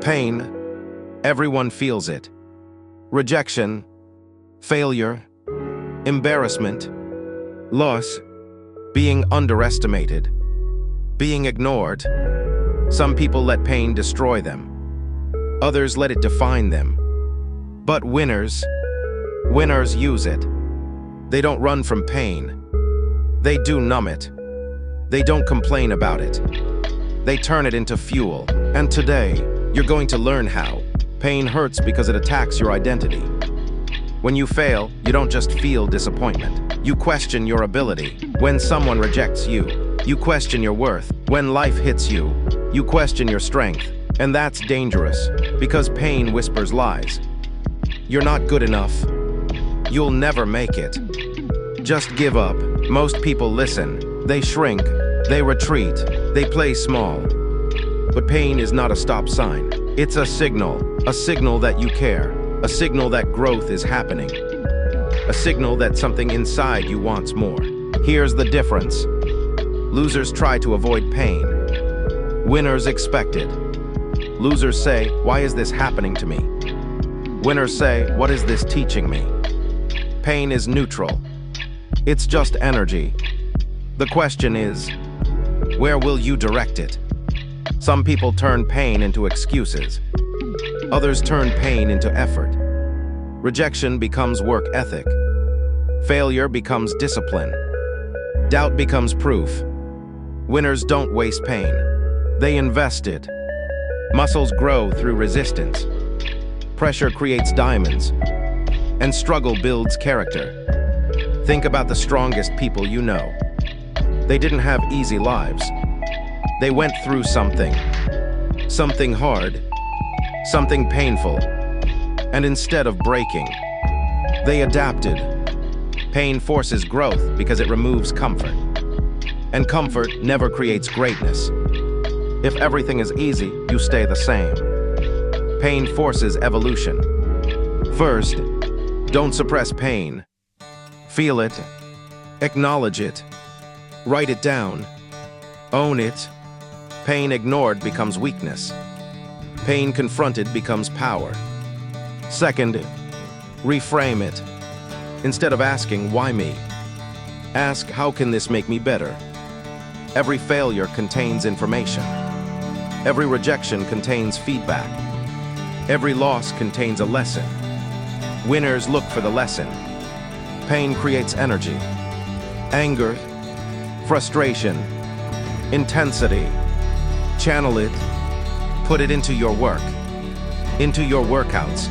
Pain, everyone feels it. Rejection, failure, embarrassment, loss, being underestimated, being ignored. Some people let pain destroy them. Others let it define them. But winners use it. They don't run from pain. They do numb it. They don't complain about it. They turn it into fuel. And today, you're going to learn how. Pain hurts because it attacks your identity. When you fail, you don't just feel disappointment. You question your ability. When someone rejects you, you question your worth. When life hits you, you question your strength. And that's dangerous, because pain whispers lies. You're not good enough. You'll never make it. Just give up. Most people listen. They shrink. They retreat. They play small. But pain is not a stop sign. It's a signal that you care, a signal that growth is happening, a signal that something inside you wants more. Here's the difference. Losers try to avoid pain. Winners expect it. Losers say, "Why is this happening to me?" Winners say, "What is this teaching me?" Pain is neutral. It's just energy. The question is, where will you direct it? Some people turn pain into excuses. Others turn pain into effort. Rejection becomes work ethic. Failure becomes discipline. Doubt becomes proof. Winners don't waste pain. They invest it. Muscles grow through resistance. Pressure creates diamonds. And struggle builds character. Think about the strongest people you know. They didn't have easy lives. They went through something hard, something painful, and instead of breaking, they adapted. Pain forces growth because it removes comfort, and comfort never creates greatness. If everything is easy, you stay the same. Pain forces evolution. First, don't suppress pain. Feel it, acknowledge it, write it down, own it. Pain ignored becomes weakness. Pain confronted becomes power. Second, reframe it. Instead of asking, "Why me?" ask, "How can this make me better?" Every failure contains information. Every rejection contains feedback. Every loss contains a lesson. Winners look for the lesson. Pain creates energy, anger, frustration, intensity. Channel it, put it into your work, into your workouts,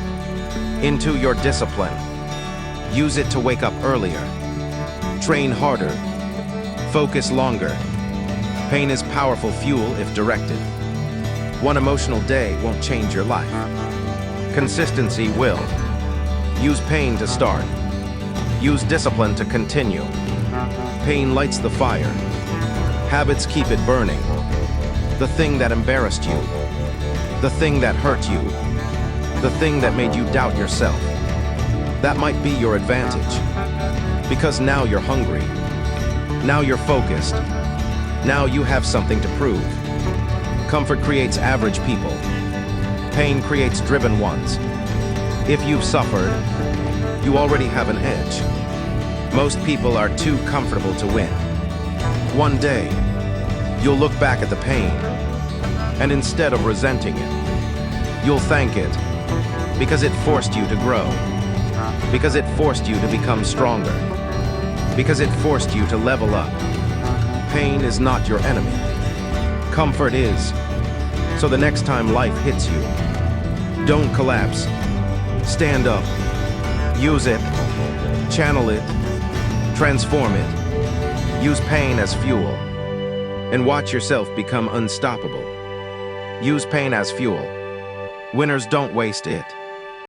into your discipline. Use it to wake up earlier, train harder, focus longer. Pain is powerful fuel if directed. One emotional day won't change your life. Consistency will. Use pain to start. Use discipline to continue. Pain lights the fire. Habits keep it burning. The thing that embarrassed you, the thing that hurt you, the thing that made you doubt yourself. That might be your advantage, because now you're hungry. Now you're focused. Now you have something to prove. Comfort creates average people. Pain creates driven ones. If you've suffered, you already have an edge. Most people are too comfortable to win. One day, you'll look back at the pain, and instead of resenting it, you'll thank it, because it forced you to grow, because it forced you to become stronger, because it forced you to level up. Pain is not your enemy. Comfort is. So the next time life hits you, don't collapse. Stand up. Use it. Channel it. Transform it. Use pain as fuel. And watch yourself become unstoppable. Use pain as fuel. Winners don't waste it.